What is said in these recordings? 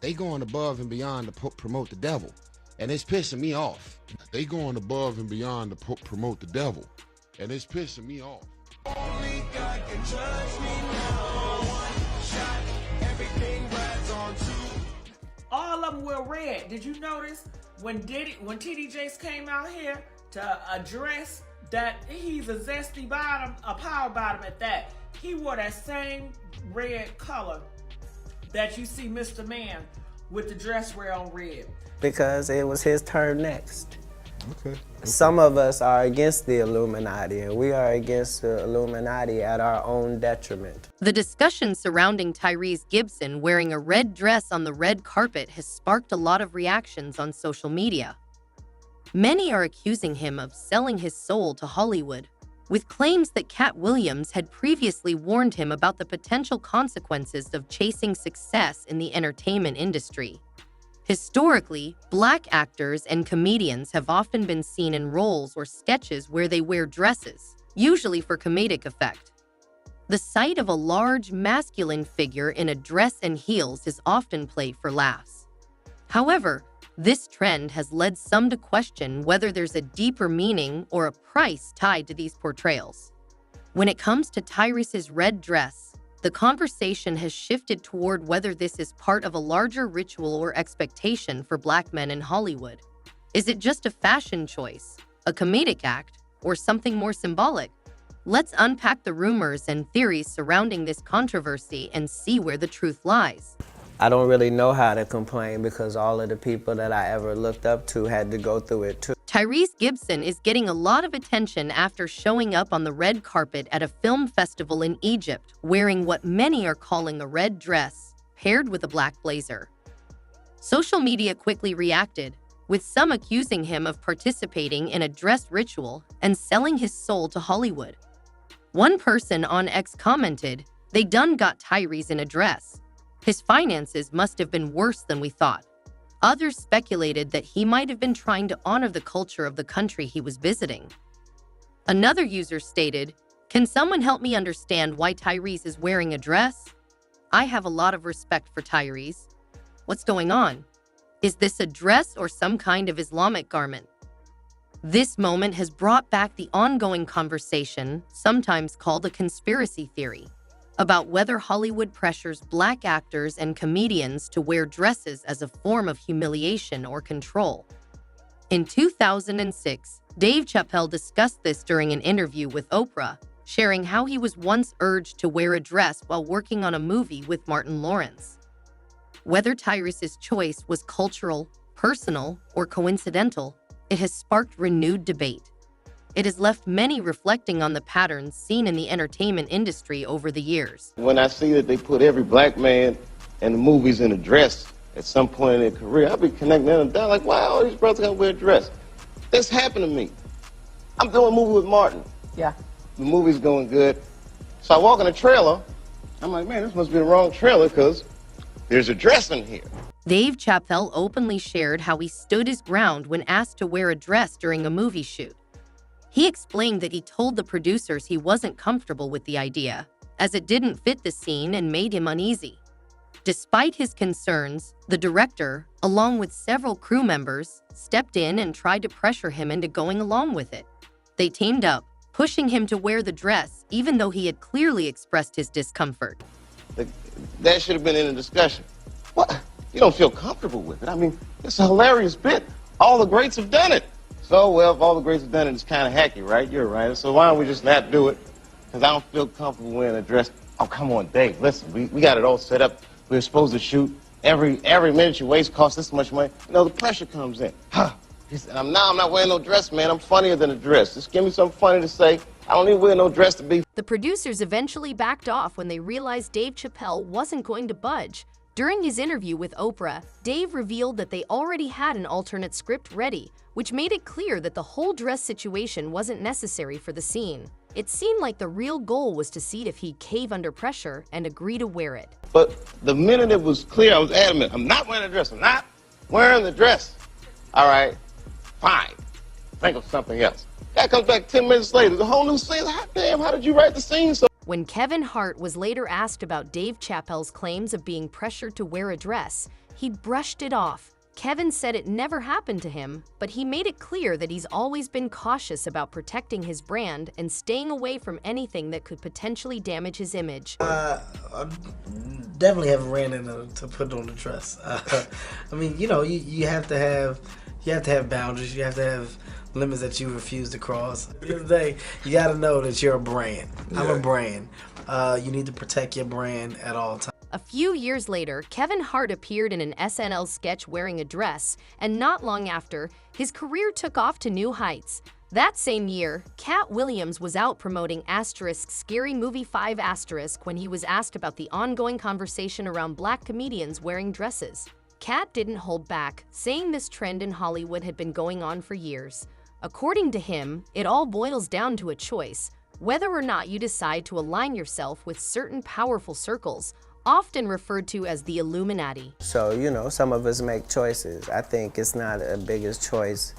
They going above and beyond to promote the devil, and it's pissing me off. They going above and beyond to promote the devil, and it's pissing me off. Only God can judge me now. One shot, everything rides on two. All of them were red. Did you notice when TD Jakes came out here to address that he's a zesty bottom, a power bottom at that? He wore that same red color that you see Mr. Man with the dress wear on red. Because it was his turn next. Okay. Some of us are against the Illuminati, and we are against the Illuminati at our own detriment. The discussion surrounding Tyrese Gibson wearing a red dress on the red carpet has sparked a lot of reactions on social media. Many are accusing him of selling his soul to Hollywood, with claims that Katt had previously warned him about the potential consequences of chasing success in the entertainment industry. Historically, Black actors and comedians have often been seen in roles or sketches where they wear dresses, usually for comedic effect. The sight of a large, masculine figure in a dress and heels is often played for laughs. However, this trend has led some to question whether there's a deeper meaning or a price tied to these portrayals. When it comes to Tyrese's red dress, the conversation has shifted toward whether this is part of a larger ritual or expectation for Black men in Hollywood. Is it just a fashion choice, a comedic act, or something more symbolic? Let's unpack the rumors and theories surrounding this controversy and see where the truth lies. I don't really know how to complain because all of the people that I ever looked up to had to go through it too. Tyrese Gibson is getting a lot of attention after showing up on the red carpet at a film festival in Egypt, wearing what many are calling a red dress, paired with a black blazer. Social media quickly reacted, with some accusing him of participating in a dress ritual and selling his soul to Hollywood. One person on X commented, "They done got Tyrese in a dress. His finances must have been worse than we thought." Others speculated that he might have been trying to honor the culture of the country he was visiting. Another user stated, "Can someone help me understand why Tyrese is wearing a dress? I have a lot of respect for Tyrese. What's going on? Is this a dress or some kind of Islamic garment?" This moment has brought back the ongoing conversation, sometimes called a conspiracy theory, about whether Hollywood pressures Black actors and comedians to wear dresses as a form of humiliation or control. In 2006, Dave Chappelle discussed this during an interview with Oprah, sharing how he was once urged to wear a dress while working on a movie with Martin Lawrence. Whether Tyrese's choice was cultural, personal, or coincidental, it has sparked renewed debate. It has left many reflecting on the patterns seen in the entertainment industry over the years. When I see that they put every Black man in the movies in a dress at some point in their career, I'll be connecting them down like, wow, all these brothers gotta wear a dress. This happened to me. I'm doing a movie with Martin. Yeah. The movie's going good. So I walk in a trailer. I'm like, man, this must be the wrong trailer because there's a dress in here. Dave Chappelle openly shared how he stood his ground when asked to wear a dress during a movie shoot. He explained that he told the producers he wasn't comfortable with the idea, as it didn't fit the scene and made him uneasy. Despite his concerns, the director, along with several crew members, stepped in and tried to pressure him into going along with it. They teamed up, pushing him to wear the dress, even though he had clearly expressed his discomfort. That should have been in the discussion. What? You don't feel comfortable with it? I mean, it's a hilarious bit. All the greats have done it. So, well, if all the greats have done it, it's kind of hacky, right? You're right. So why don't we just not do it? Because I don't feel comfortable wearing a dress. Oh, come on, Dave, listen, we got it all set up. We're supposed to shoot. Every minute you waste costs this much money. You know, the pressure comes in. Huh. He said, I'm not wearing no dress, man. I'm funnier than a dress. Just give me something funny to say. I don't even wear no dress to be. The producers eventually backed off when they realized Dave Chappelle wasn't going to budge. During his interview with Oprah, Dave revealed that they already had an alternate script ready, which made it clear that the whole dress situation wasn't necessary for the scene. It seemed like the real goal was to see if he'd cave under pressure and agree to wear it. But the minute it was clear, I was adamant. I'm not wearing a dress. I'm not wearing the dress. All right, fine. Think of something else. Guy comes back 10 minutes later. The whole new scene. Damn, how did you write the scene so? When Kevin Hart was later asked about Dave Chappelle's claims of being pressured to wear a dress, he brushed it off. Kevin said it never happened to him, but he made it clear that he's always been cautious about protecting his brand and staying away from anything that could potentially damage his image. I definitely haven't ran into to put on the dress. I mean, you know, you have to have boundaries. You have to have limits that you refuse to cross. At the end of the day, you got to know that you're a brand. I'm a brand. You need to protect your brand at all times. A few years later, Kevin Hart appeared in an SNL sketch wearing a dress, and not long after, his career took off to new heights. That same year, Katt Williams was out promoting Scary Movie 5 when he was asked about the ongoing conversation around black comedians wearing dresses. Katt didn't hold back, saying this trend in Hollywood had been going on for years. According to him, it all boils down to a choice, whether or not you decide to align yourself with certain powerful circles, often referred to as the Illuminati. So, you know, some of us make choices. I think it's not a biggest choice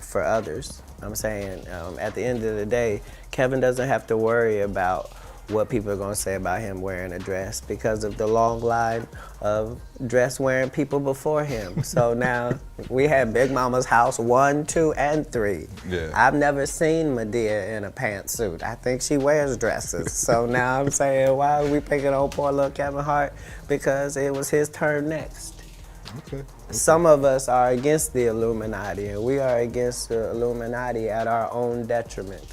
for others. I'm saying at the end of the day, Kevin doesn't have to worry about what people are going to say about him wearing a dress because of the long line of dress-wearing people before him. So now we had Big Mama's house 1, 2, and 3. Yeah. I've never seen Medea in a pantsuit. I think she wears dresses. So now I'm saying, why are we picking on poor little Kevin Hart? Because it was his turn next. Okay. Some of us are against the Illuminati, and we are against the Illuminati at our own detriment.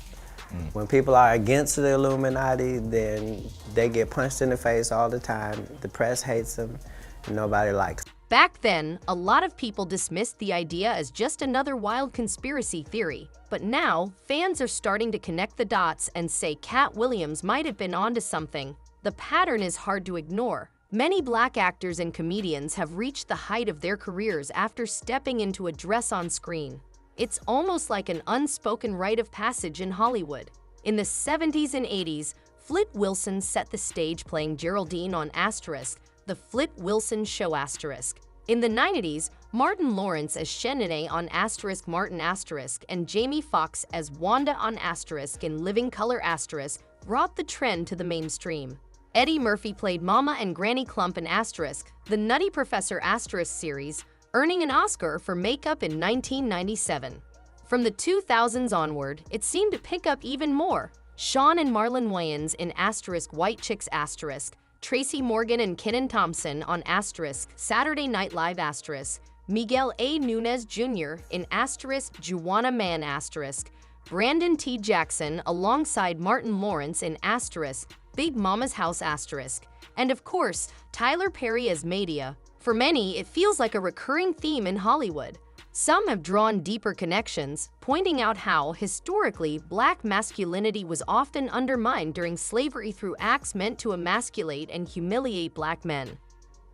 When people are against the Illuminati, then they get punched in the face all the time. The press hates them, and nobody likes them. Back then, a lot of people dismissed the idea as just another wild conspiracy theory. But now, fans are starting to connect the dots and say Katt Williams might have been onto something. The pattern is hard to ignore. Many black actors and comedians have reached the height of their careers after stepping into a dress on screen. It's almost like an unspoken rite of passage in Hollywood. In the 70s and 80s, Flip Wilson set the stage playing Geraldine on The Flip Wilson Show In the 90s, Martin Lawrence as Shanae on Martin and Jamie Foxx as Wanda on in Living Color brought the trend to the mainstream. Eddie Murphy played Mama and Granny Clump in the Nutty Professor series, earning an Oscar for makeup in 1997. From the 2000s onward, it seemed to pick up even more. Sean and Marlon Wayans in White Chicks Tracy Morgan and Kenan Thompson on Saturday Night Live Miguel A. Nunez Jr. in Juana Man Brandon T. Jackson alongside Martin Lawrence in Big Mama's House and of course, Tyler Perry as Madea. For many, it feels like a recurring theme in Hollywood. Some have drawn deeper connections, pointing out how, historically, black masculinity was often undermined during slavery through acts meant to emasculate and humiliate black men.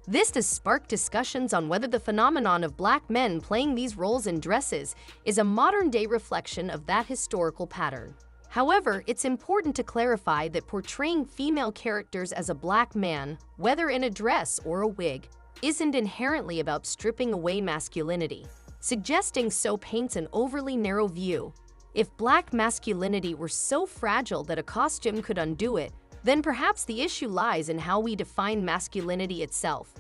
This has sparked discussions on whether the phenomenon of black men playing these roles in dresses is a modern-day reflection of that historical pattern. However, it's important to clarify that portraying female characters as a black man, whether in a dress or a wig, isn't inherently about stripping away masculinity. Suggesting so paints an overly narrow view. If black masculinity were so fragile that a costume could undo it, then perhaps the issue lies in how we define masculinity itself.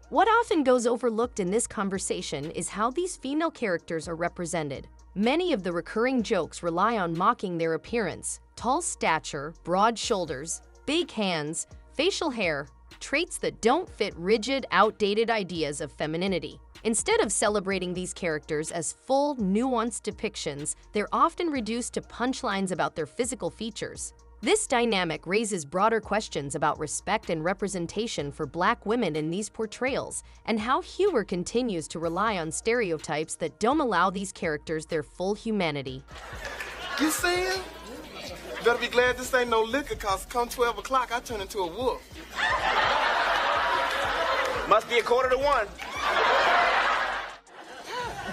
What often goes overlooked in this conversation is how these female characters are represented. Many of the recurring jokes rely on mocking their appearance, tall stature, broad shoulders, big hands, facial hair, traits that don't fit rigid, outdated ideas of femininity. Instead of celebrating these characters as full, nuanced depictions, they're often reduced to punchlines about their physical features. This dynamic raises broader questions about respect and representation for black women in these portrayals, and how humor continues to rely on stereotypes that don't allow these characters their full humanity. You see him? You better be glad this ain't no liquor, cause come 12 o'clock, I turn into a wolf. Must be 1:45.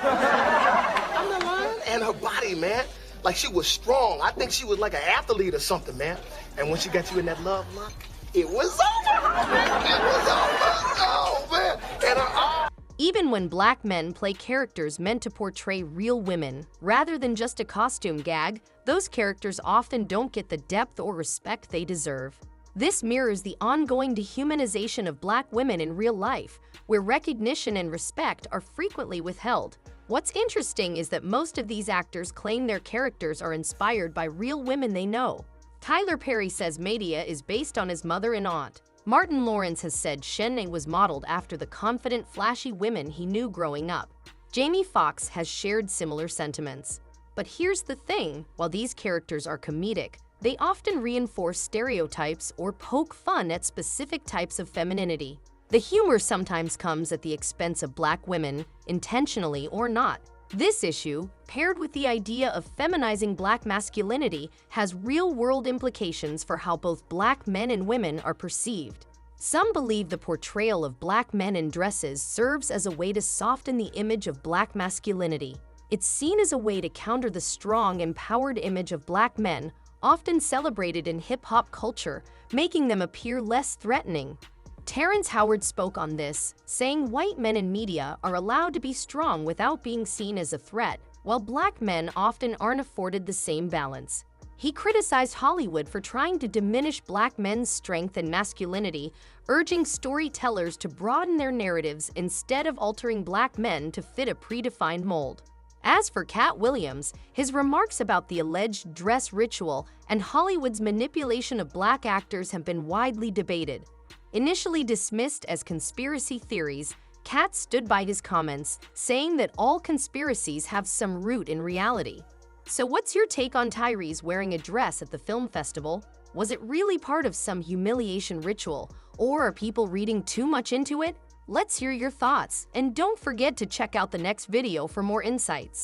I'm not lying. And her body, man. Like, she was strong. I think she was like an athlete or something, man. And when she got you in that love lock, it was over. It was over. Oh, man. And her Even when black men play characters meant to portray real women, rather than just a costume gag, those characters often don't get the depth or respect they deserve. This mirrors the ongoing dehumanization of Black women in real life, where recognition and respect are frequently withheld. What's interesting is that most of these actors claim their characters are inspired by real women they know. Tyler Perry says Medea is based on his mother and aunt. Martin Lawrence has said Shanae was modeled after the confident, flashy women he knew growing up. Jamie Foxx has shared similar sentiments. But here's the thing, while these characters are comedic, they often reinforce stereotypes or poke fun at specific types of femininity. The humor sometimes comes at the expense of Black women, intentionally or not. This issue, paired with the idea of feminizing Black masculinity, has real-world implications for how both Black men and women are perceived. Some believe the portrayal of Black men in dresses serves as a way to soften the image of Black masculinity. It's seen as a way to counter the strong, empowered image of Black men, often celebrated in hip-hop culture, making them appear less threatening. Terrence Howard spoke on this, saying white men in media are allowed to be strong without being seen as a threat, while Black men often aren't afforded the same balance. He criticized Hollywood for trying to diminish Black men's strength and masculinity, urging storytellers to broaden their narratives instead of altering Black men to fit a predefined mold. As for Katt Williams, his remarks about the alleged dress ritual and Hollywood's manipulation of Black actors have been widely debated. Initially dismissed as conspiracy theories, Katt stood by his comments, saying that all conspiracies have some root in reality. So what's your take on Tyrese wearing a dress at the film festival? Was it really part of some humiliation ritual, or are people reading too much into it? Let's hear your thoughts, and don't forget to check out the next video for more insights.